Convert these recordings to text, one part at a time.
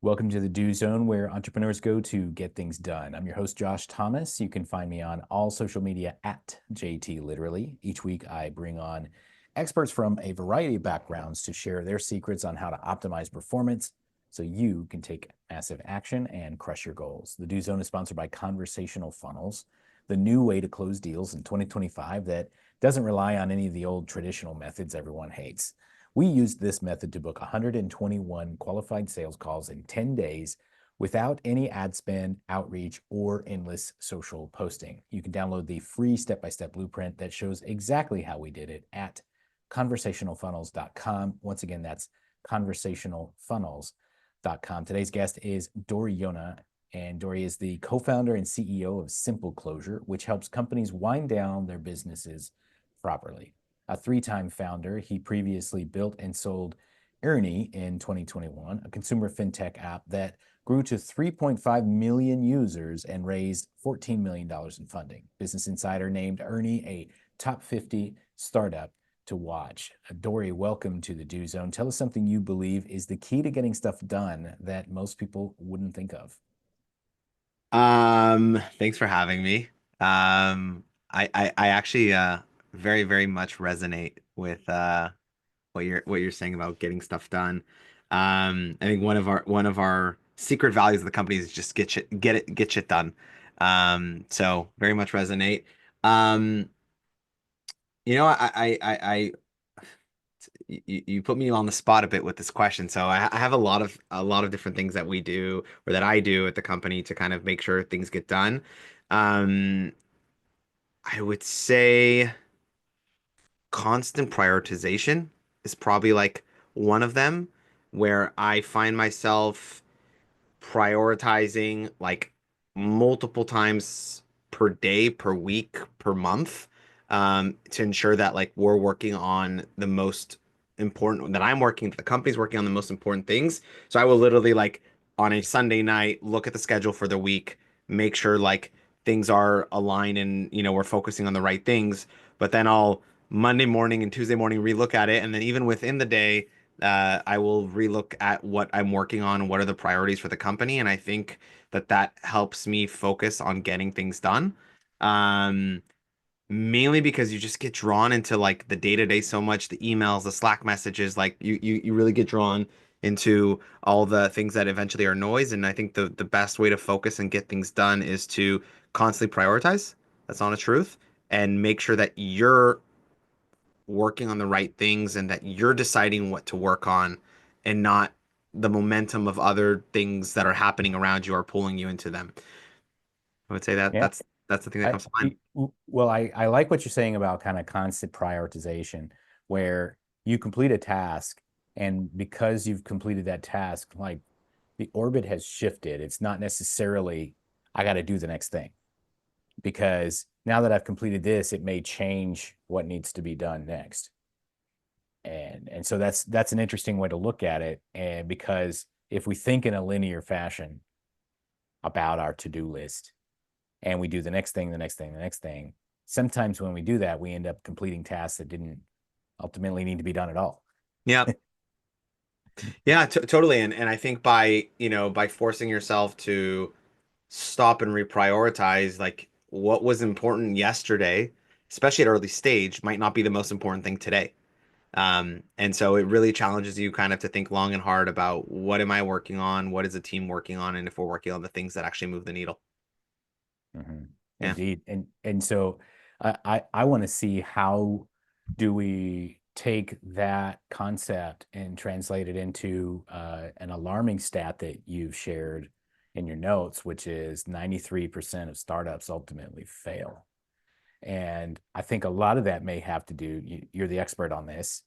Welcome to the Do Zone, where entrepreneurs go to get things done. I'm your host, Josh Thomas. You can find me on all social media at JT Literally. Each week, I bring on experts from a variety of backgrounds to share their secrets on how to optimize performance so you can take massive action and crush your goals. The Do Zone is sponsored by Conversational Funnels, the new way to close deals in 2025 that doesn't rely on any of the old traditional methods everyone hates. We used this method to book 121 qualified sales calls in 10 days without any ad spend, outreach, or endless social posting. You can download the free step-by-step blueprint that shows exactly how we did it at conversationalfunnels.com. Once again, that's conversationalfunnels.com. Today's guest is Dory Yona, and Dory is the co-founder and CEO of SimpleClosure, which helps companies wind down their businesses properly. A three-time founder, he previously built and sold Ernie in 2021, a consumer fintech app that grew to 3.5 million users and raised $14 million in funding. Business Insider named Ernie a top 50 startup to watch. Dory, welcome to the Do Zone. Tell us something you believe is the key to getting stuff done that most people wouldn't think of. Thanks for having me. I actually very, very much resonate with what you're saying about getting stuff done. I think one of our secret values of the company is just get shit done. So very much resonate. Um, I you put me on the spot a bit with this question. So I have a lot of different things that we do or that I do at the company to kind of make sure things get done. Um, I would say constant prioritization is probably like one of them where I find myself prioritizing like multiple times per day, per week, per month, to ensure that like we're working on the most important, that I'm working, that the company's working on the most important things. So I will literally like on a Sunday night look at the schedule for the week, make sure like things are aligned and we're focusing on the right things. But then I'll Monday morning and Tuesday morning relook at it, and then even within the day I will relook at what I'm working on and what are the priorities for the company. And I think that that helps me focus on getting things done. Um, Mainly because you just get drawn into like the day-to-day so much, the emails, the Slack messages, like you really get drawn into all the things that eventually are noise. And I think the best way to focus and get things done is to constantly prioritize. That's honest truth. And make sure that you're working on the right things and that you're deciding what to work on and not the momentum of other things that are happening around you are pulling you into them. I would say that Yeah. that's the thing that I, comes to mind. I like what you're saying about kind of constant prioritization, where you complete a task, and because you've completed that task, like the orbit has shifted. It's not necessarily, I got to do the next thing, because now that I've completed this, it may change what needs to be done next. And so that's an interesting way to look at it. And because if we think in a linear fashion about our to-do list, and we do the next thing, the next thing, the next thing. Sometimes when we do that, we end up completing tasks that didn't ultimately need to be done at all. Yeah. Yeah, totally. And I think by, by forcing yourself to stop and reprioritize, like what was important yesterday, especially at early stage, might not be the most important thing today. And so it really challenges you kind of to think long and hard about what am I working on? What is the team working on? And if we're working on the things that actually move the needle. Mm-hmm. Yeah. Indeed. And so I want to see, how do we take that concept and translate it into an alarming stat that you've shared in your notes, which is 93% of startups ultimately fail. And I think a lot of that may have to do, you're the expert on this,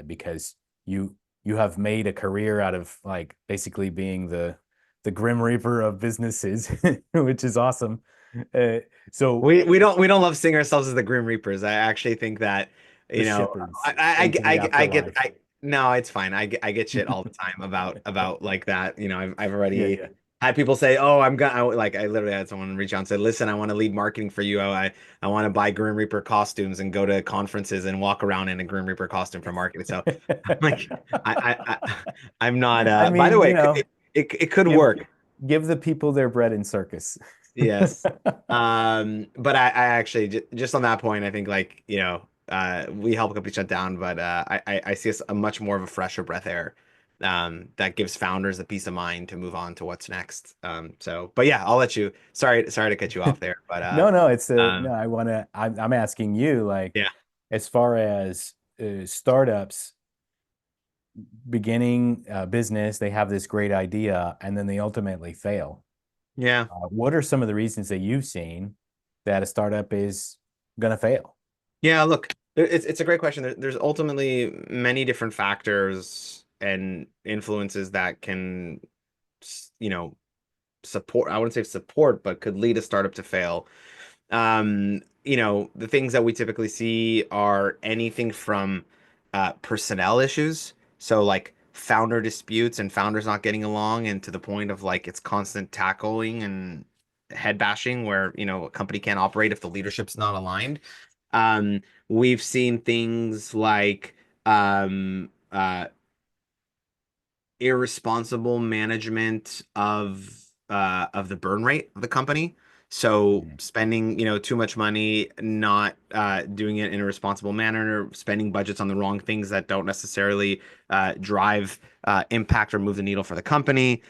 because you have made a career out of like basically being the grim reaper of businesses, which is awesome. Uh, so We don't love seeing ourselves as the Grim Reapers. I actually think that, the you know, shepherds into the I get afterlife. no, it's fine. I get shit all the time about like that. I've Yeah, already yeah. had people say, "Oh, like I literally had someone reach out and say, "Listen, I want to lead marketing for you. I want to buy Grim Reaper costumes and go to conferences and walk around in a Grim Reaper costume for marketing." So I'm like, I'm not. I By the mean, way, it could give work. give the people their bread and circus. Yes. But I actually just on that point, I think like, we help a company shut down, but I see us a much more of a fresher breath air that gives founders the peace of mind to move on to what's next. But yeah, I'll let you. Sorry to cut you off there, but No, no, it's a no. um, I'm asking you, like, yeah, as far as startups beginning business, they have this great idea and then they ultimately fail. yeah. What are some of the reasons that you've seen that a startup is going to fail? Yeah, look, it's a great question. There's ultimately many different factors and influences that can, you know, support, I wouldn't say support, but could lead a startup to fail. The things that we typically see are anything from personnel issues. So like founder disputes and founders not getting along, and to the point of like it's constant tackling and head bashing where, a company can't operate if the leadership's not aligned. We've seen things like irresponsible management of the burn rate of the company. So Mhm. spending, too much money, not doing it in a responsible manner, spending budgets on the wrong things that don't necessarily drive impact or move the needle for the company.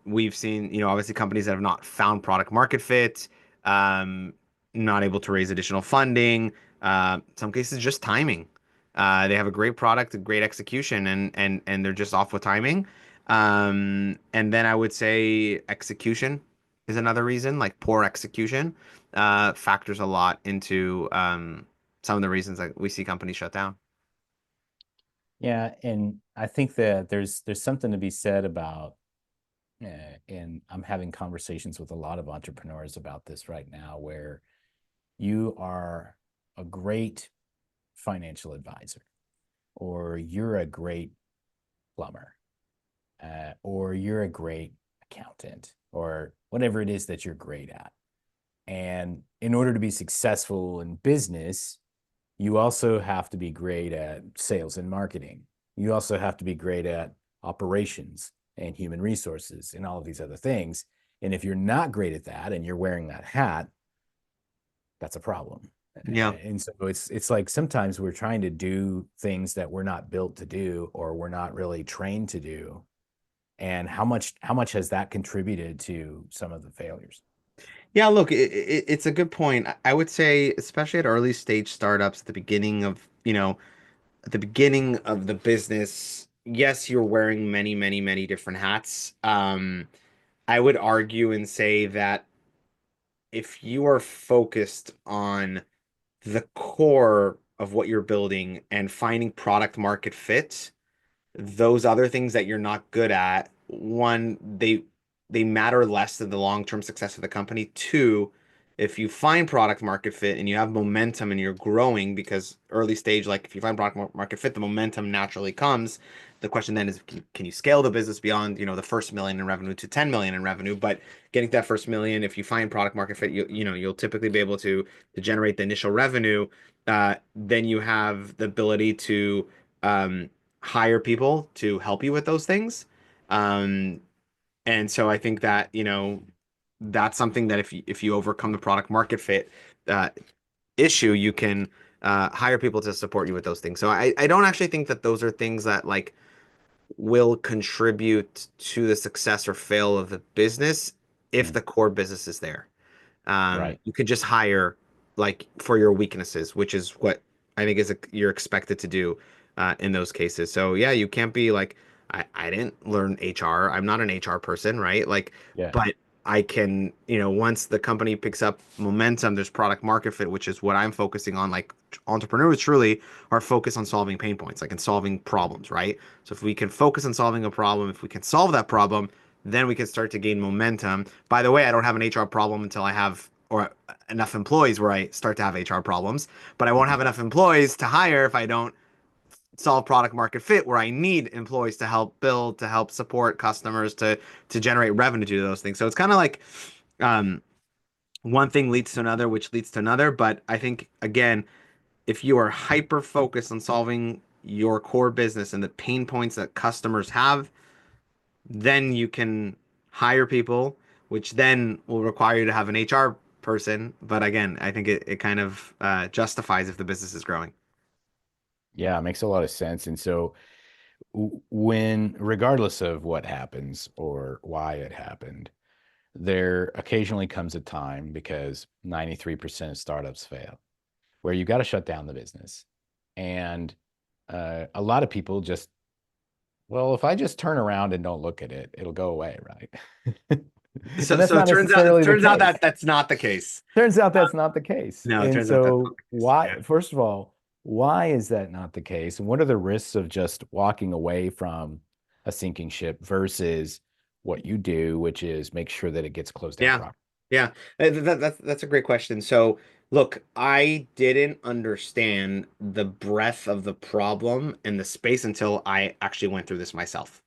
We've seen, obviously companies that have not found product market fit, um, not able to raise additional funding, some cases just timing. They have a great product, a great execution, and they're just off with timing. And then I would say execution is another reason, like poor execution, factors a lot into some of the reasons that we see companies shut down. Yeah, and I think that there's something to be said about, and I'm having conversations with a lot of entrepreneurs about this right now, where you are a great financial advisor, or you're a great plumber, or you're a great accountant, or whatever it is that you're great at. And in order to be successful in business, you also have to be great at sales and marketing. You also have to be great at operations and human resources and all of these other things. And if you're not great at that and you're wearing that hat, that's a problem. Yeah. And so it's like sometimes we're trying to do things that we're not built to do or we're not really trained to do. And how much has that contributed to some of the failures? Yeah, look, it's a good point. I would say, especially at early stage startups, at the beginning of the business, yes, you're wearing many, many, many different hats. I would argue and say that if you are focused on the core of what you're building and finding product market fit, those other things that you're not good at, one, they matter less than the long-term success of the company. Two, if you find product market fit and you have momentum and you're growing, because early stage, like if you find product market fit, the momentum naturally comes. The question then is, can you scale the business beyond, the first million in revenue to 10 million in revenue? But getting to that first million, if you find product market fit, you'll typically be able to generate the initial revenue. Then you have the ability to um, hire people to help you with those things. Um, and so I think that, that's something that if you overcome the product market fit uh, issue, you can hire people to support you with those things. So I don't actually think that those are things that like will contribute to the success or fail of the business if Mm, the core business is there. right. You could just hire like for your weaknesses, which is what I think you're expected to do in those cases. So yeah, you can't be like, I didn't learn HR. I'm not an HR person, right? Like, Yeah. but I can, once the company picks up momentum, there's product market fit, which is what I'm focusing on. Like entrepreneurs truly are focused on solving pain points, like in solving problems, right? So if we can focus on solving a problem, if we can solve that problem, then we can start to gain momentum. By the way, I don't have an HR problem until I have or enough employees where I start to have HR problems, but I won't have Mhm. enough employees to hire if I don't solve product market fit, where I need employees to help build, to help support customers, to generate revenue to do those things. So it's kind of like um, one thing leads to another, which leads to another. But I think again, if you are hyper focused on solving your core business and the pain points that customers have, then you can hire people, which then will require you to have an HR person. But again, I think it kind of justifies if the business is growing. Yeah, it makes a lot of sense. And so when, regardless of what happens or why it happened, there occasionally comes a time, because 93% of startups fail, where you got to shut down the business. And a lot of people just, well, if I just turn around and don't look at it, it'll go away, right? So And that's so not it necessarily the turns out case. that that's not the case. Turns out that's not the case. No, it And turns out that's not so, the case. why, Yeah. first of all, why is that not the case? And what are the risks of just walking away from a sinking ship versus what you do, which is make sure that it gets closed down Yeah. properly? Yeah. That's a great question. So, look, I didn't understand the breadth of the problem and the space until I actually went through this myself.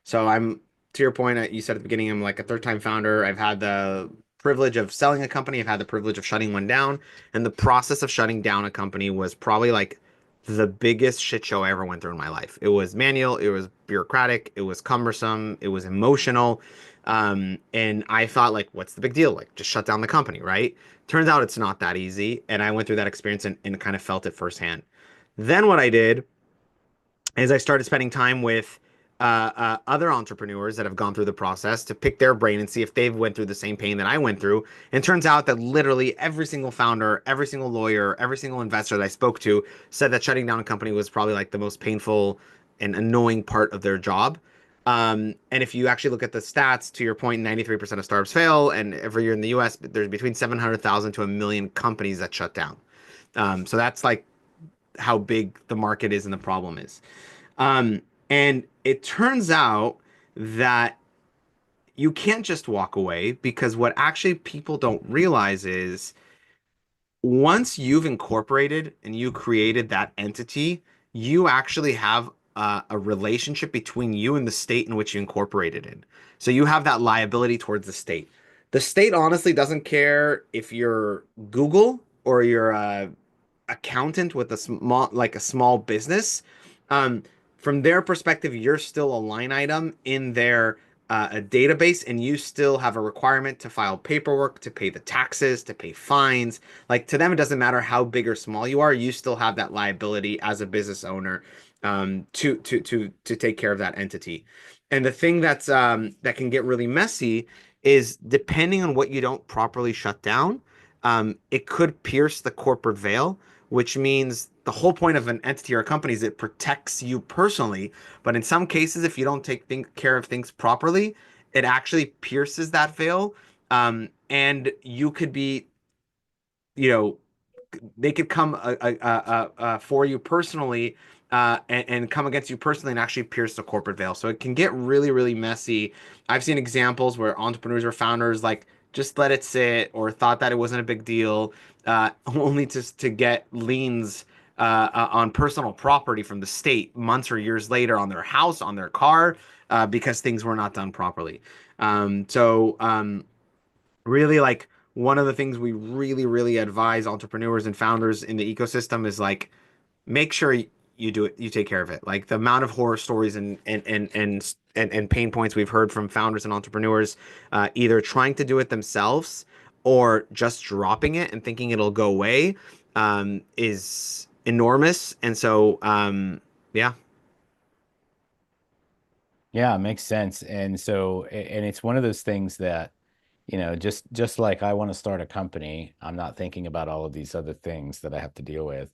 So, I'm to your point, you said at the beginning, I'm like a third time founder. I've had the privilege of selling a company, I've had the privilege of shutting one down. And the process of shutting down a company was probably like the biggest shit show I ever went through in my life. It was manual, it was bureaucratic, it was cumbersome, it was emotional. And I thought, like, what's the big deal? Like, just shut down the company, right? Turns out it's not that easy. And I went through that experience and kind of felt it firsthand. Then what I did is I started spending time with other entrepreneurs that have gone through the process to pick their brain and see if they've went through the same pain that I went through. And it turns out that literally every single founder, every single lawyer, every single investor that I spoke to said that shutting down a company was probably like the most painful and annoying part of their job. And if you actually look at the stats, to your point, 93% of startups fail, and every year in the US, there's between 700,000 to a million companies that shut down. So that's like how big the market is and the problem is. Um, and it turns out that you can't just walk away, because what actually people don't realize is once you've incorporated and you created that entity, you actually have a relationship between you and the state in which you incorporated in. So you have that liability towards the state. The state honestly doesn't care if you're Google or you're a accountant with a small business. Um, from their perspective, you're still a line item in their a database, and you still have a requirement to file paperwork, to pay the taxes, to pay fines. Like, to them, it doesn't matter how big or small you are. You still have that liability as a business owner, to take care of that entity. And the thing that can get really messy is, depending on what you don't properly shut down, it could pierce the corporate veil, which means the whole point of an entity or a company is it protects you personally. But in some cases, if you don't take care of things properly, it actually pierces that veil. And you could be, you know, they could come for you personally, and come against you personally and actually pierce the corporate veil. So it can get really, really messy. I've seen examples where entrepreneurs or founders like just let it sit or thought that it wasn't a big deal, only to get liens on personal property from the state months or years later on their house, on their car, because things were not done properly. Really, like, one of the things we really, really advise entrepreneurs and founders in the ecosystem is like, make sure you do it, you take care of it. Like, the amount of horror stories and pain points we've heard from founders and entrepreneurs, either trying to do it themselves or just dropping it and thinking it'll go away, is enormous. And so, yeah. Yeah, it makes sense. And so, and it's one of those things that, just like I want to start a company, I'm not thinking about all of these other things that I have to deal with.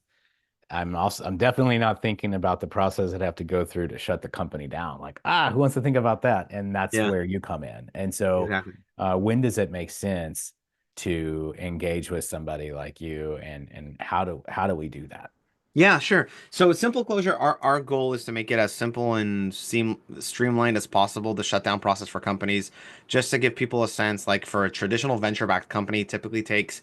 I'm definitely not thinking about the process I'd have to go through to shut the company down. Like, who wants to think about that? And that's Yeah, where you come in. And so, exactly. when does it make sense to engage with somebody like you, and how do we do that? Yeah, sure. So with Simple Closure, our goal is to make it as simple and streamlined as possible, the shutdown process for companies, just to give people a sense. Like, for a traditional venture-backed company, typically takes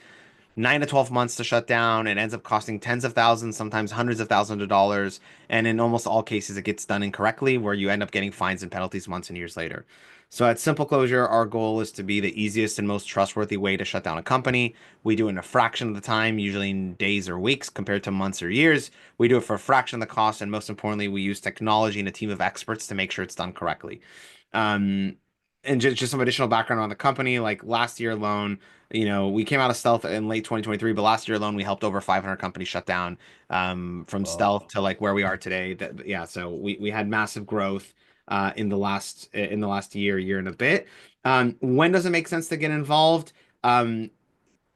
9 to 12 months to shut down. It ends up costing tens of thousands, sometimes hundreds of thousands of dollars. And in almost all cases, it gets done incorrectly, where you end up getting fines and penalties months and years later. So at Simple Closure, our goal is to be the easiest and most trustworthy way to shut down a company. We do it in a fraction of the time, usually in days or weeks, compared to months or years. We do it for a fraction of the cost, and most importantly, we use technology and a team of experts to make sure it's done correctly. Um, and just some additional background on the company, like last year alone, we came out of stealth in late 2023, but last year alone, we helped over 500 companies shut down, from stealth Whoa. to like where we are today. Yeah, so we had massive growth in the last year and a bit. When does it make sense to get involved?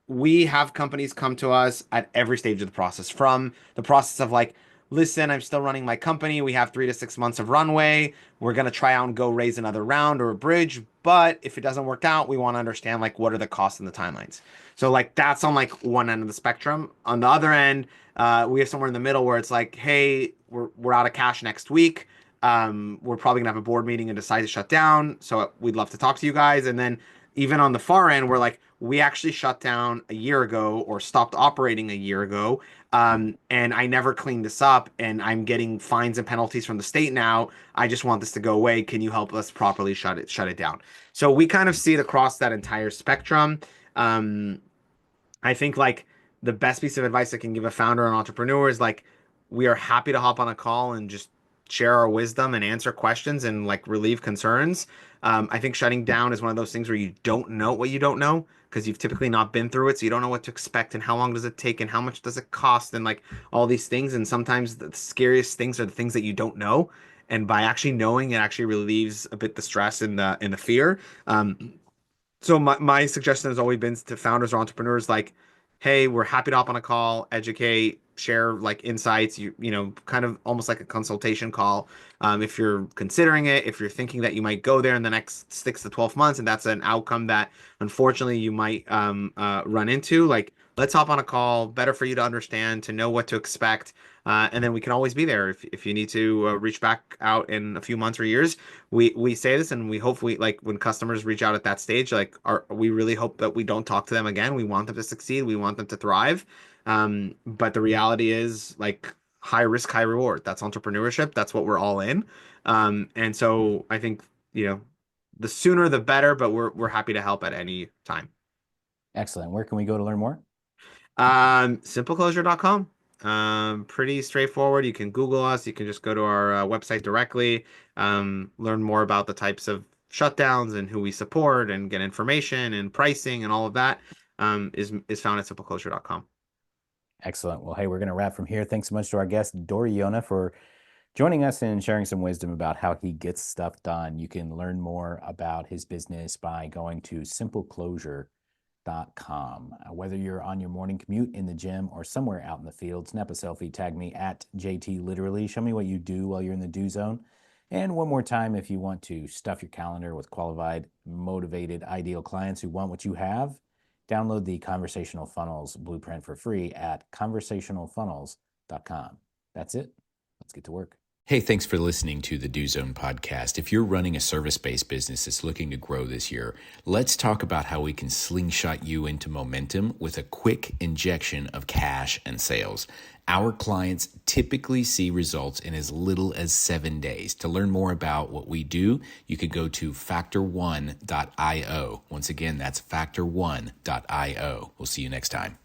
We have companies come to us at every stage of the process, from the process of like, listen, I'm still running my company. We have 3 to 6 months of runway. We're going to try out and go raise another round or a bridge. But if it doesn't work out, we want to understand like what are the costs and the timelines. So like that's on like one end of the spectrum. On the other end, we have somewhere in the middle where it's like, hey, we're out of cash next week. We're probably gonna have a board meeting and decide to shut down. So we'd love to talk to you guys. And then even on the far end, we're like, we actually shut down a year ago or stopped operating a year ago. And I never cleaned this up, and I'm getting fines and penalties from the state now. I just want this to go away. Can you help us properly shut it down? So we kind of see it across that entire spectrum. Um, I think like the best piece of advice I can give a founder and entrepreneur is like, we are happy to hop on a call and just share our wisdom and answer questions and like relieve concerns. I think shutting down is one of those things where you don't know what you don't know, because you've typically not been through it. So you don't know what to expect and how long does it take and how much does it cost and like all these things. And sometimes the scariest things are the things that you don't know. And by actually knowing, it actually relieves a bit the stress and the fear. So my suggestion has always been to founders or entrepreneurs like, hey, we're happy to hop on a call, educate, share like insights, kind of almost like a consultation call. If you're considering it, if you're thinking that you might go there in the next 6 to 12 months, and that's an outcome that unfortunately you might run into, like let's hop on a call, better for you to understand, to know what to expect. And then we can always be there if you need to reach back out in a few months or years. We say this, and we hope we like when customers reach out at that stage, like we really hope that we don't talk to them again. We want them to succeed. We want them to thrive. But the reality is like high risk, high reward. That's entrepreneurship. That's what we're all in. And so I think, the sooner the better, but we're happy to help at any time. Excellent. Where can we go to learn more? Simpleclosure.com. Pretty straightforward. You can Google us. You can just go to our website directly, learn more about the types of shutdowns and who we support, and get information and pricing and all of that. Is found at simpleclosure.com. Excellent. Well, hey, we're going to wrap from here. Thanks so much to our guest, Dory Yona, for joining us and sharing some wisdom about how he gets stuff done. You can learn more about his business by going to simpleclosure.com. Whether you're on your morning commute, in the gym, or somewhere out in the field, snap a selfie, tag me at JT Literally. Show me what you do while you're in the do zone. And one more time, if you want to stuff your calendar with qualified, motivated, ideal clients who want what you have, download the Conversational Funnels blueprint for free at conversationalfunnels.com. That's it. Let's get to work. Hey, thanks for listening to the Do Zone podcast. If you're running a service-based business that's looking to grow this year, let's talk about how we can slingshot you into momentum with a quick injection of cash and sales. Our clients typically see results in as little as 7 days. To learn more about what we do, you could go to factor1.io. Once again, that's factor1.io. We'll see you next time.